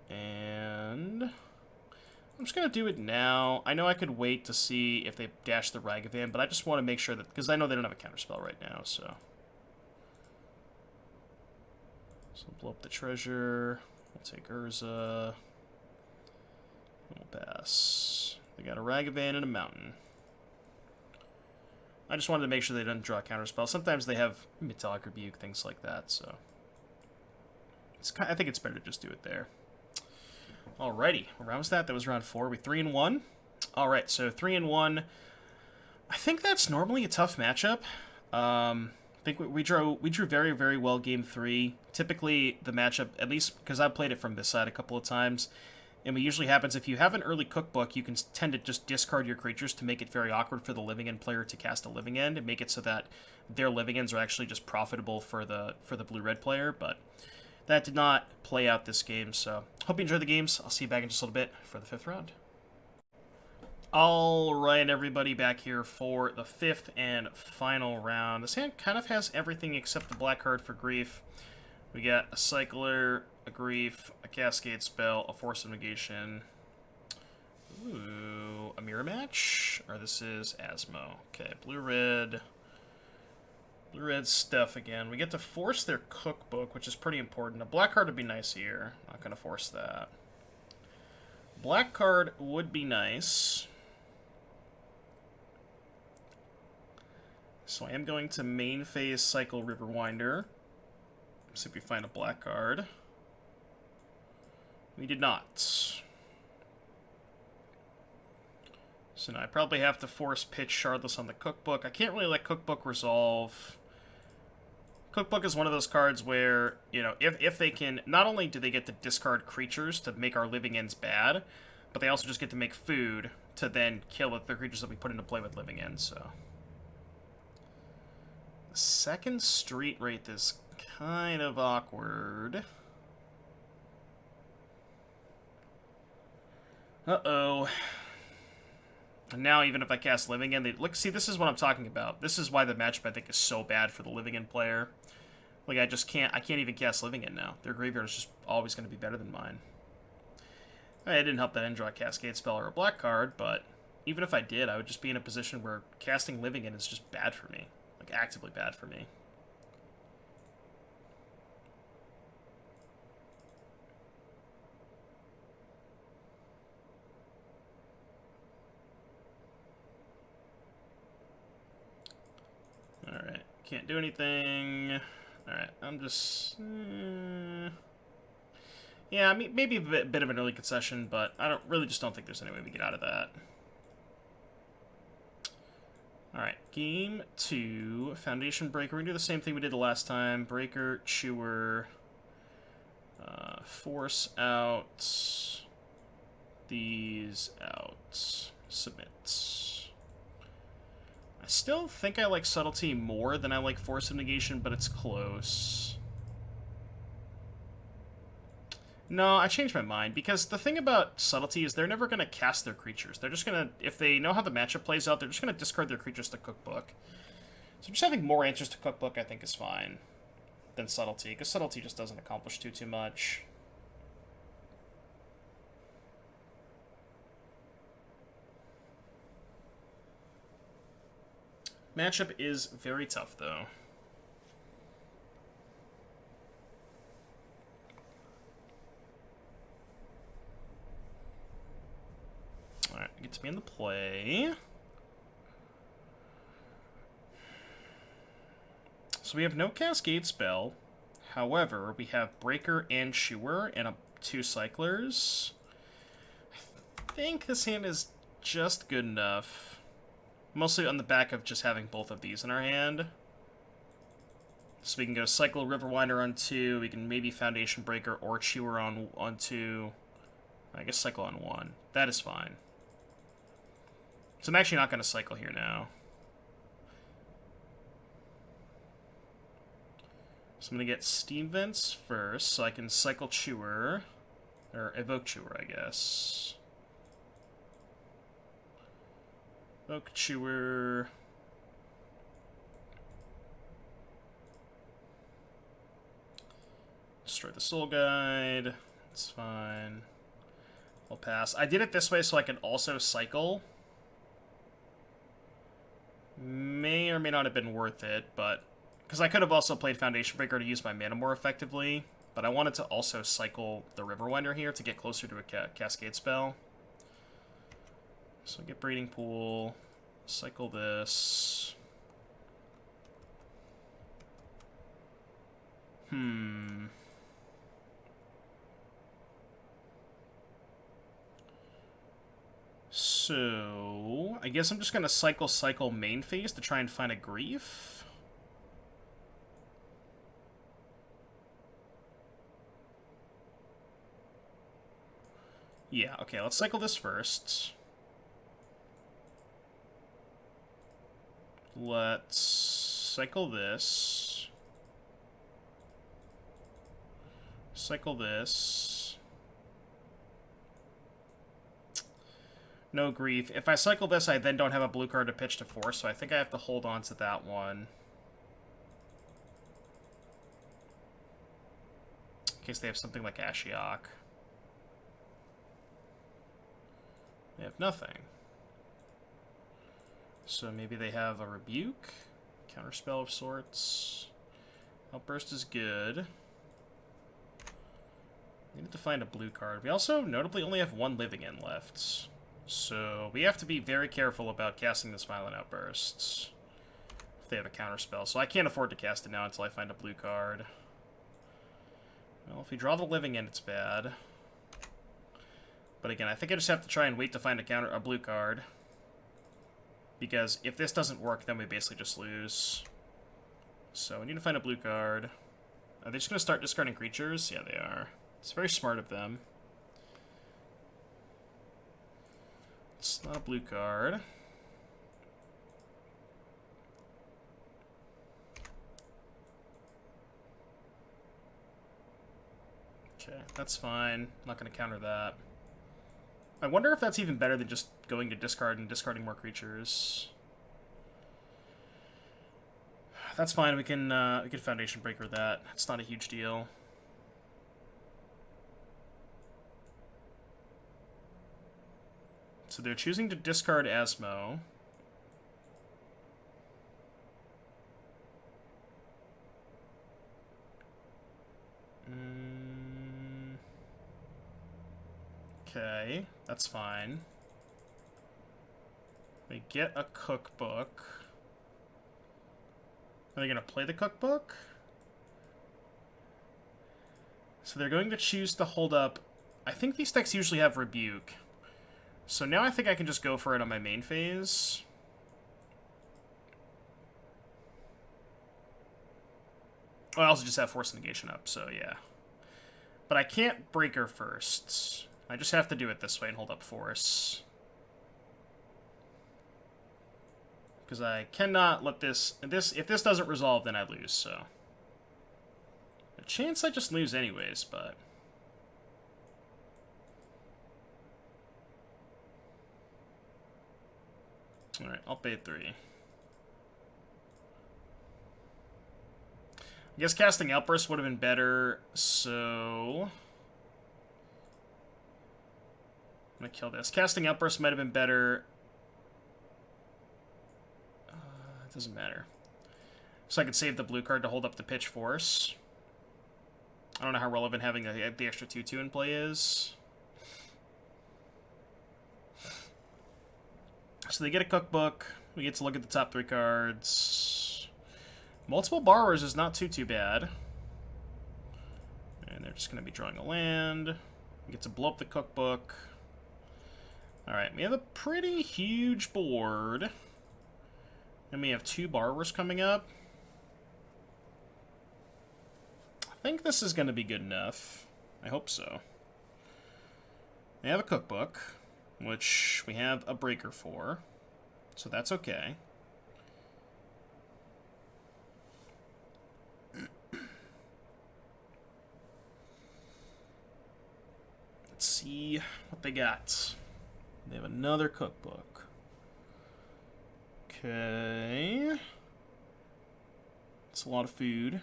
And I'm just going to do it now. I know I could wait to see if they dash the Ragavan, but I just want to make sure that, because I know they don't have a counterspell right now, so. So we'll blow up the treasure. We'll take Urza. We'll pass. They got a Ragavan and a Mountain. I just wanted to make sure they didn't draw a counterspell. Sometimes they have Metallic Rebuke, things like that, so. I think it's better to just do it there. Alrighty, what round was that? That was round 4. We 3-1. Alright, so 3-1. I think that's normally a tough matchup. I think we drew very, very well game 3. Typically, the matchup, at least because I've played it from this side a couple of times, and what usually happens, if you have an early cookbook, you can tend to just discard your creatures to make it very awkward for the living end player to cast a living end, and make it so that their living ends are actually just profitable for the blue-red player, but that did not play out this game, so hope you enjoyed the games. I'll see you back in just a little bit for the 5th round. Alright, everybody, back here for the 5th and final round. This hand kind of has everything except the black card for grief. We got a Cycler, a grief, a Cascade spell, a Force of Negation. Ooh, a mirror match? Or this is Asmo. Okay, blue-red. Blue-red stuff again. We get to force their cookbook, which is pretty important. A black card would be nice here. Not going to force that. Black card would be nice. So I am going to main phase cycle Riverwinder. See if we find a black card. We did not. So now I probably have to force pitch Shardless on the cookbook. I can't really let cookbook resolve. Cookbook is one of those cards where, you know, if they can, not only do they get to discard creatures to make our living ends bad, but they also just get to make food to then kill the creatures that we put into play with living ends, so. The second Street Wraith is kind of awkward. Uh-oh. And now even if I cast Living End, look, see, this is what I'm talking about. This is why the matchup, I think, is so bad for the Living End player. Like, I can't even cast Living End now. Their graveyard is just always going to be better than mine. I didn't help that I didn't draw a Cascade spell or a black card, but even if I did, I would just be in a position where casting Living End is just bad for me. Like, actively bad for me. Alright, can't do anything. Alright, I'm just... yeah, maybe a bit of an early concession, but I just don't think there's any way we get out of that. Alright, game 2, Foundation Breaker. We're going to do the same thing we did the last time. Breaker, Chewer, Force out, these out, Submit. I still think I like Subtlety more than I like Force of Negation, but it's close. No, I changed my mind, because the thing about Subtlety is they're never going to cast their creatures. They're just going to, if they know how the matchup plays out, they're just going to discard their creatures to Cookbook. So just having more answers to Cookbook, I think, is fine than Subtlety, because Subtlety just doesn't accomplish too much. Matchup is very tough, though. Alright, get to be in the play. So we have no Cascade spell. However, we have Breaker and Chewer and 2 Cyclers. I think this hand is just good enough. Mostly on the back of just having both of these in our hand. So we can go Cycle Riverwinder on 2. We can maybe Foundation Breaker or Chewer on 2. I guess Cycle on 1. That is fine. So I'm actually not going to cycle here now. So I'm going to get Steam Vents first, so I can cycle Chewer. Or Evoke Chewer, I guess. Evoke Chewer. Destroy the Soul Guide. It's fine. I'll pass. I did it this way so I can also cycle. May or may not have been worth it, but... Because I could have also played Foundation Breaker to use my mana more effectively, but I wanted to also cycle the Riverwinder here to get closer to a Cascade spell. So I get Breeding Pool, cycle this. So, I guess I'm just going to cycle main phase to try and find a Grief. Yeah, okay, let's cycle this first. Let's cycle this. Cycle this. No Grief. If I cycle this, I then don't have a blue card to pitch to force, so I think I have to hold on to that one. In case they have something like Ashiok. They have nothing. So maybe they have a Rebuke, Counterspell of sorts. Outburst is good. Needed to find a blue card. We also notably only have 1 Living End left. So we have to be very careful about casting this Violent Outburst if they have a Counterspell. So I can't afford to cast it now until I find a blue card. Well, if we draw the Living End, it's bad. But again, I think I just have to try and wait to find a blue card. Because if this doesn't work, then we basically just lose. So we need to find a blue card. Are they just going to start discarding creatures? Yeah, they are. It's very smart of them. It's not a blue card. Okay, that's fine. Not going to counter that. I wonder if that's even better than just going to discard and discarding more creatures. That's fine. We can Foundation Breaker that. It's not a huge deal. So they're choosing to discard Asmo. Okay, that's fine. They get a cookbook. Are they going to play the cookbook? So they're going to choose to hold up... I think these decks usually have Rebuke. So now I think I can just go for it on my main phase. Oh, I also just have Force Negation up, so yeah. But I can't Breaker first. I just have to do it this way and hold up Force. Because I cannot let this... If this doesn't resolve, then I lose, so... A chance I just lose anyways, but... Alright, I'll pay 3. I guess casting Outburst would have been better, so... I'm gonna kill this. Casting Outburst might have been better. it doesn't matter. So I could save the blue card to hold up the Pitch Force. I don't know how relevant having the extra 2/2 in play is. So they get a cookbook. We get to look at the top 3 cards. Multiple borrowers is not too bad. And they're just going to be drawing a land. We get to blow up the cookbook. Alright, we have a pretty huge board. And we have 2 borrowers coming up. I think this is going to be good enough. I hope so. They have a cookbook, which we have a breaker for. So that's okay. Let's see what they got. They have another cookbook. Okay. It's a lot of food.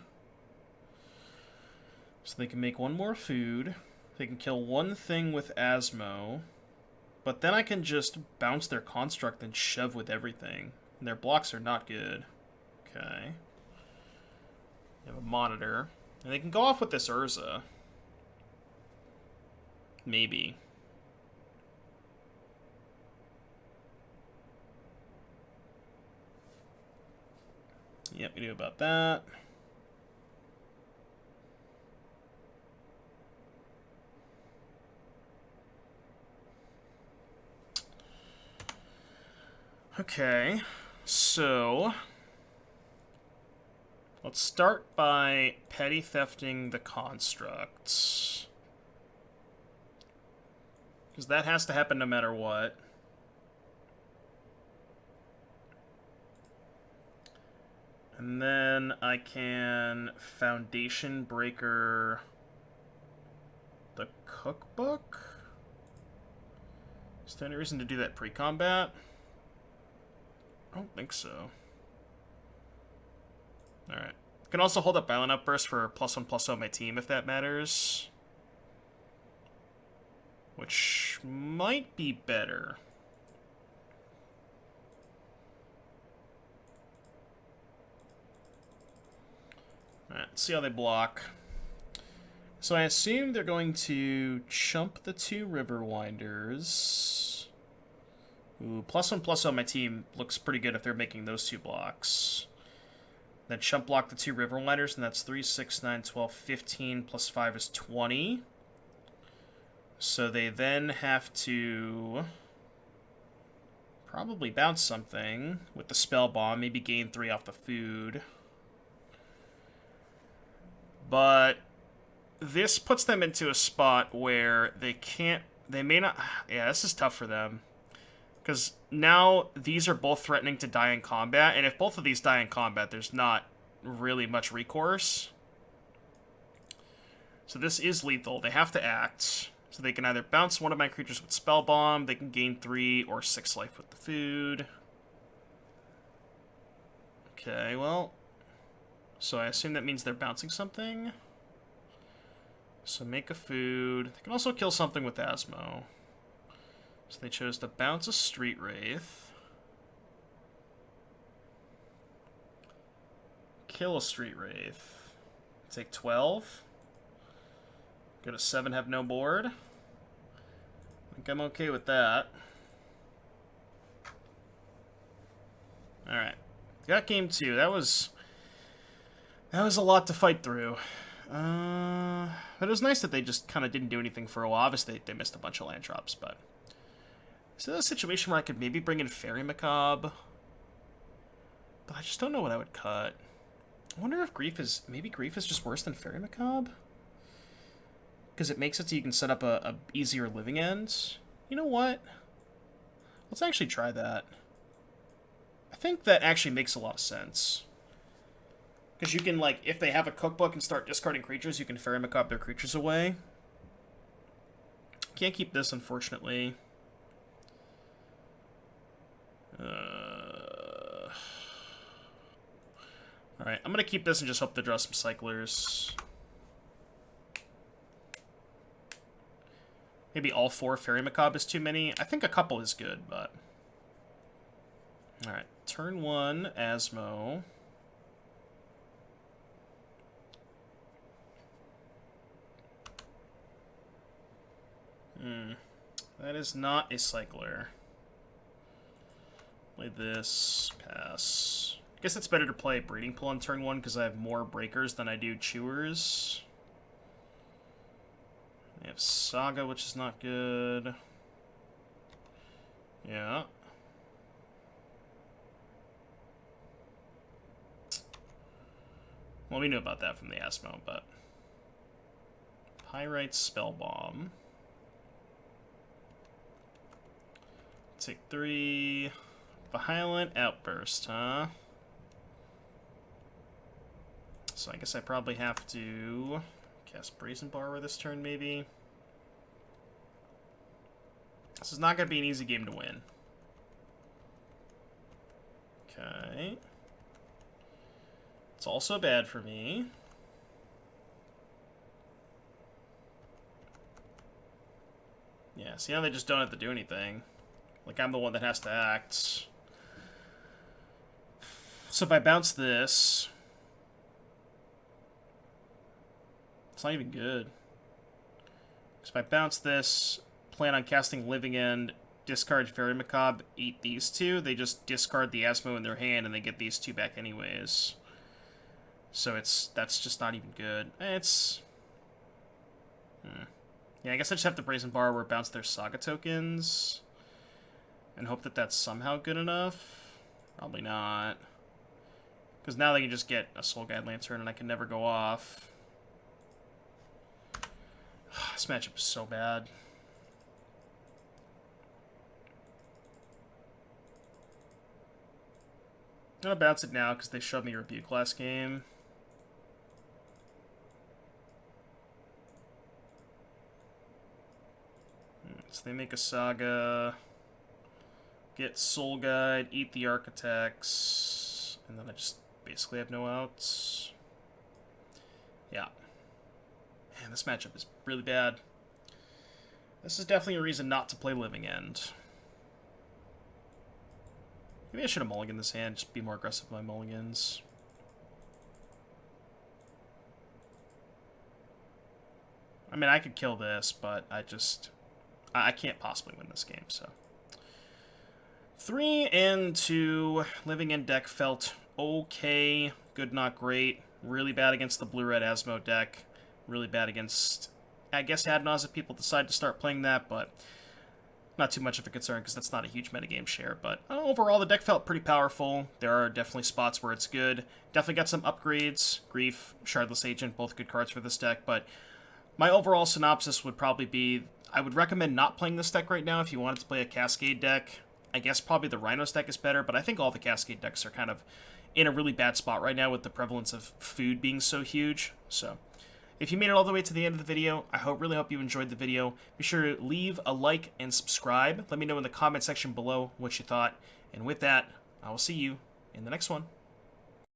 So they can make 1 more food. They can kill 1 thing with Asmo. But then I can just bounce their construct and shove with everything. And their blocks are not good. Okay. They have a monitor. And they can go off with this Urza. Maybe. Yep, we knew about that. Okay, so let's start by petty thefting the constructs. Because that has to happen no matter what. And then I can foundation breaker the cookbook. Is there any reason to do that pre-combat? I don't think so. Alright. I can also hold up Violent Outburst for +1/+0 on my team if that matters. Which might be better. Alright, let's see how they block. So I assume they're going to chump the 2 River Winders. Ooh, +1/+0 on my team looks pretty good if they're making those 2 blocks. Then chump block the 2 River Winders, and that's 3, 6, 9, 12, 15, plus 5 is 20. So they then have to probably bounce something with the Spell Bomb, maybe gain 3 off the food. But this puts them into a spot where they may not, yeah, this is tough for them. Because now these are both threatening to die in combat, and if both of these die in combat, there's not really much recourse. So this is lethal. They have to act. So they can either bounce 1 of my creatures with Spell Bomb, they can gain 3 or 6 life with the food. Okay, well, so I assume that means they're bouncing something. So make a food. They can also kill something with Asmo. So they chose to bounce a Street Wraith. Kill a Street Wraith. Take 12. Go to 7, have no board. I think I'm okay with that. Alright. Got game 2. That was a lot to fight through. But it was nice that they just kind of didn't do anything for a while. Obviously, they missed a bunch of land drops, but... Is there a situation where I could maybe bring in Fairy Macabre? But I just don't know what I would cut. I wonder if maybe Grief is just worse than Fairy Macabre? Because it makes it so you can set up a easier living end. You know what? Let's actually try that. I think that actually makes a lot of sense. Because you can, like, if they have a cookbook and start discarding creatures, you can Fairy Macabre their creatures away. Can't keep this, unfortunately. Alright, I'm going to keep this and just hope to draw some cyclers. Maybe all 4 Fairy Macabre is too many. I think a couple is good, but... Alright, turn 1, Asmo. That is not a cycler. Play this, pass. I guess it's better to play Breeding Pool on turn 1 because I have more breakers than I do chewers. I have Saga, which is not good. Yeah. Well, we knew about that from the Asmo, but... Pyrite Spellbomb. Take 3. Violent Outburst, huh? So I guess I probably have to cast Brazen Borrower this turn, maybe. This is not going to be an easy game to win. Okay. It's also bad for me. Yeah, see how they just don't have to do anything? Like, I'm the one that has to act. So if I bounce this... It's not even good. So if I bounce this, plan on casting Living End, discard Fairy Macabre, eat these two, they just discard the Asmo in their hand and they get these two back anyways. So that's just not even good. It's... Yeah, I guess I just have to Brazen Borrower, bounce their Saga tokens, and hope that that's somehow good enough. Probably not. Because now they can just get a Soul Guide Lantern and I can never go off. This matchup is so bad. I'm gonna bounce it now because they shoved me Rebuke last game. So they make a Saga, get Soul Guide, eat the Architects, and then I just basically have no outs. Yeah. Man, this matchup is really bad. This is definitely a reason not to play Living End. Maybe I should have mulliganed this hand, just be more aggressive with my mulligans. I mean, I could kill this, but I can't possibly win this game, so. 3 and 2. Living End deck felt okay. Good, not great. Really bad against the blue-red Asmo deck. Really bad against, I guess, ad nauseam people decide to start playing that, but not too much of a concern because that's not a huge metagame share. But overall, the deck felt pretty powerful. There are definitely spots where it's good. Definitely got some upgrades. Grief, Shardless Agent, both good cards for this deck. But my overall synopsis would probably be, I would recommend not playing this deck right now if you wanted to play a Cascade deck. I guess probably the Rhinos deck is better, but I think all the Cascade decks are kind of in a really bad spot right now with the prevalence of food being so huge. So if you made it all the way to the end of the video, I really hope you enjoyed the video. Be sure to leave a like and subscribe. Let me know in the comment section below what you thought. And with that, I will see you in the next one.